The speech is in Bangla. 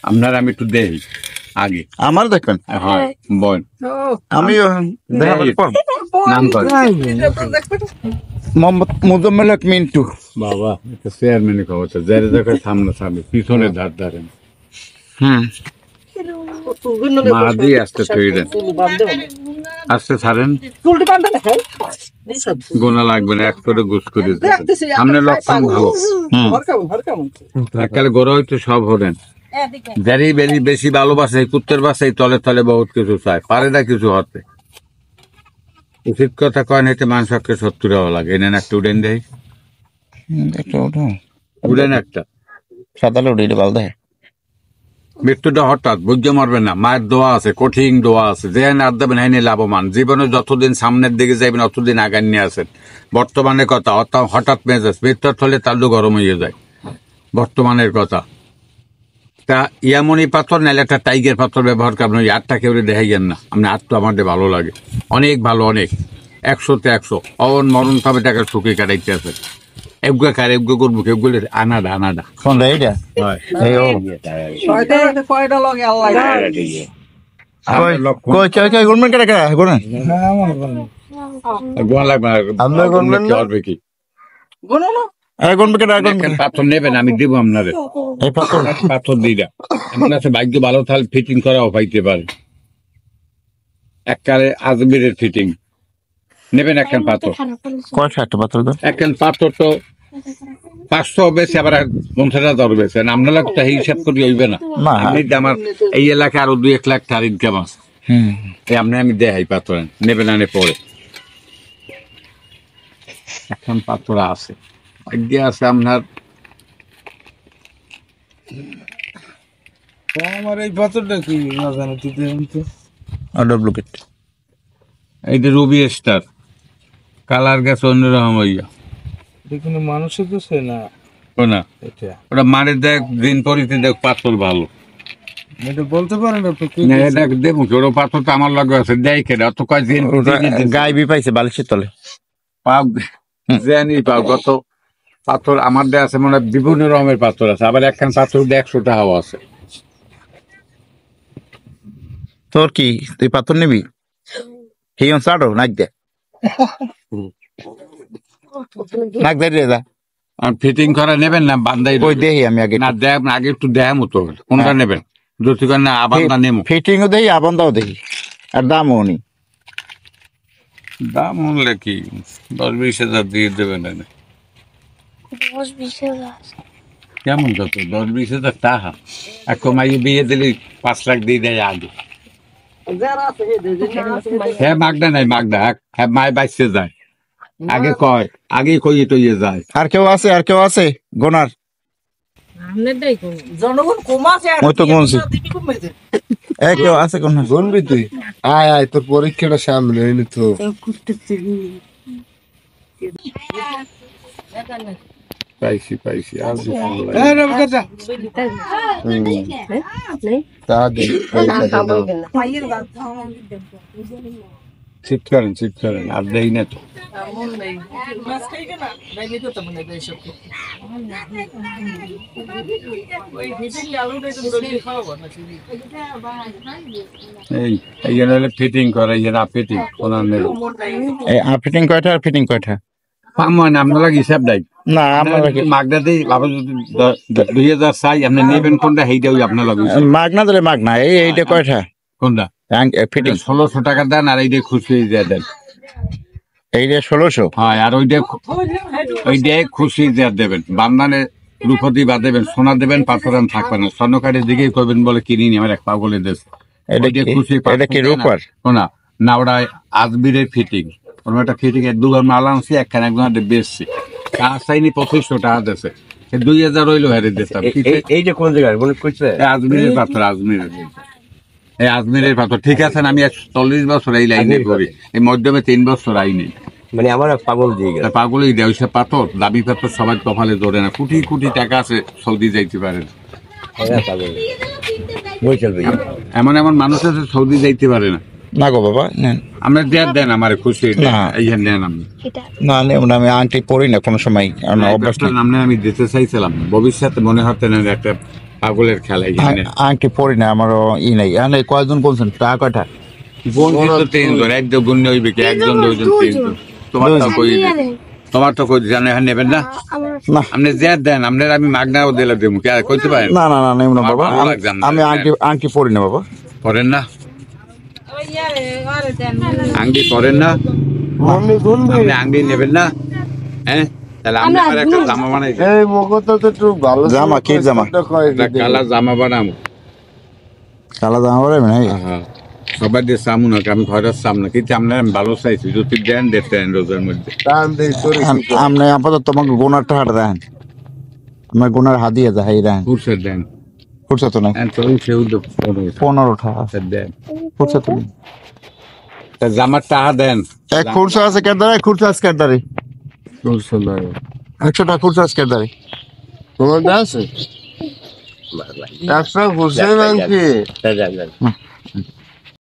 আপনার আমি একটু দেখি আগে আমার দেখবেন হয় বল আমি নাম কর মোহাম্মদ মুজাম্মেল হক মিন্টু। বাবা এটা চেয়ারম্যানের খবর তো যারে দেখে সামনে সামনে পিছনে ধার ধারেন মাদি আসতে তৈরি আসতে ছাড়েন গোনা লাগবে না এক করে গুছ করে সামনে লক্ষণ ভালো এককালে গোড়া হইতে সব হলেন যারই বেশি ভালোবাসে কুত্তের বাসায় তলে তলে বহুত কিছু চায় পারে না কিছু হতে উচিত কথা কয় না মানুষকে 70 টাকা লাগে এনেন একটা উড়েন দেয় উড়েন একটা সাদালে উড়ে বাল দেয় মৃত্যুটা হঠাৎ বুঝতে মারবেন না মায়ের দোয়া আছে কঠিন দোয়া আছে যে আর দেবেন হাইনি লাভবান জীবনে যতদিন সামনের দিকে যাইবেন অতদিন আগান নিয়ে আসেন বর্তমানে কথা হঠাৎ মেজাজ মৃত্যুর ফলে তালু গরম হয়ে যায় বর্তমানের কথা তা ইয়ামনি পাথর নাহলে একটা টাইগার পাথর ব্যবহার করেন ওই আটটা কেউ দেখাইয়েন না আপনি আট তো আমাদের ভালো লাগে অনেক ভালো অনেক 100-তে 100 অন মরণ ভাবে টাকা সুখে কাটাইতে আছে এগুলো খায় এগুলো করবো এগুলো আনাডা কোনটা এইটা পাথর নেবেন আমি দিব আপনারে পাথর দিদা এমন আছে ভাগ্য ভালো তাহলে ফিটিং করাও পাইতে পারে এককালে আজমিরের ফিটিং নেবেন একখান পাথর একখান পাথর তো 500 বেশি আবার 50,000 বেশি আপনারা তো হিসাব করি হইবে না আপনি আমার এই এলাকায় আরো 2-1 লাখ টাকার ইনকাম আছে আপনি আমি দেখাই পাথর নেবেন আনে পরে এখন পাথর আছে আগে আছে আপনার আমার এই পাথরটা কি না জানো এই যে রুবি স্টার কালার গেছে অন্যরকম হইয়া কোনো মানুষের তো সে না না ওটা মারে দেখ দিন পরিতে দেখ পাথর ভালো এটা বলতে পারেন দেখ দেখুন ওর পাথর তো আমার লগে আছে দেখে অত কয় দিন গায়ে বি পাইছে বালিশের তলে পাও জানি পাও কত পাথর আমার দেয়া আছে মনে বিভিন্ন রকমের পাথর আছে আবার একখান পাথর 100 টাকাও আছে তোর কি তুই পাথর নিবি হিয়ন সাড়ো নাক দে নাক দে রে আর ফিটিং করা নেবেন না বান্দাই কই দেই আমি আগে না দেখ আগে একটু দেয় মতো কোনটা নেবেন যদি না আবান্দা নেমো ফিটিংও দেই আবান্দাও দেই আর দামও নি দাম হলে কি 10-20 হাজার দিয়ে দেবেন না 10-20 কেমন কত 10-20 হাজার টাকা এক কমাই বিয়ে দিলে 5 লাখ দিয়ে দেয় আগে হ্যাঁ মাগনা নাই মাগনা হ্যাঁ মায় বাইসে যায় আগে কয় আগে কইয়ে টইয়ে যায় আর কেউ আছে গোনার জনগণ কমা আছে ওই তো কোনছি কেউ আছে কোন গুনবি তুই আয় তোর পরীক্ষাটা সামনে হইনি তো পাইছি আর ঠিক করেন আর দেই না তো এই ফিটিং করে ফিটিং ফিটিং কয়টা আপনারা হিসাব দেয় না মাগনা দিই বাবা যদি 2000 চাই আপনি নেবেন কোনটা সেইটা ওই আপনার লাগে মাগনা দিলে মাগনা এইটা কয়টা কোনটা ফিটিং 1600 টাকা দেন আর এইটা খুশি দিয়ে দেন এইটা 1600 হ্যাঁ আর ওইটাই খুশি দিয়ে দেবেন বান্দানে রূপতি বা দেবেন সোনা দেবেন পাথরান থাকবে না স্বর্ণকারের দিকেই করবেন বলে কিনিনি আমার এক পাগলের দেশ এটা কি রূপার না ওটা আজমিরের ফিটিং ওর একটা ফিটিং এর দুবার মাল আনছি একখান একজন বেচছি চাইনি 2500 টাকা দিয়েছে 2000 হইলো হেরে দিতাম এই যে কোন জায়গায় মনে করছে আজমিরের পাথর আজমিরের পাথর ঠিক আছে আমি 40 বছর এই লাইনে করি এই মধ্যমে 3 বছর আইনি মানে আমার পাগল দিয়ে গেল পাগলই দেয় ওইসব পাথর দাবি পাথর সবাই কপালে ধরে না কোটি কোটি টাকা আছে সৌদি যাইতে পারে না এমন মানুষ আছে সৌদি যাইতে পারে না না গো বাবা নেন আমরা দেন আমার খুশি নেন আপনি না নেব আমি আংটি পরি না কোনো সময় অভ্যাস আমি দিতে চাইছিলাম ভবিষ্যতে মনে হতে না একটা পাগলের খেলা এখানে আংটি পরি না আমারও ই নাই এখানে কয়জন কোনছেন টাকা কয়টা বোন কিন্তু তিনজন একজন গুণ হইবে কি একজন দুইজন তিনজন তোমার তো কই তোমার তো কই জানে হ্যাঁ নেবেন না না আপনি যে দেন আপনার আমি মাগনাও দিলে দেবো কে কইতে পারেন না না না নেব না বাবা ভালো লাগছে না। আমি আংটি আংটি পরি না বাবা করেন না আংটি করেন না আমি শুনবি আপনি আংটি নেবেন না হ্যাঁ তাহলে আমি আমার একটা জামা বানাই এই মগটা তো একটু ভালো জামা, কি জামা? কালা জামা বানাবো কালা জামা পরে না হ্যাঁ সবাই দিয়ে সামু না আমি ঘরের সামনে কিন্তু আপনার আমি ভালো চাইছি যদি দেন দেখতেন রোজার মধ্যে টান দেই তোরে আপনি আপাতত তোমাকে গোনার টাকাটা দেন আমার গোনার হাদিয়া যা হাই দেন ফুরসে দেন ফুরছে তো নাই তো সেও তো 15 টাকা দেন ফুরছে তো নাই তা জামার টাকা দেন এক খুরসা আছে কেদারে খুরসা আছে কেদারে ফুরসে দেন 100 টাকা খুরসা আছে কেদারে তোমার আছে একশো ঘুষে নাকি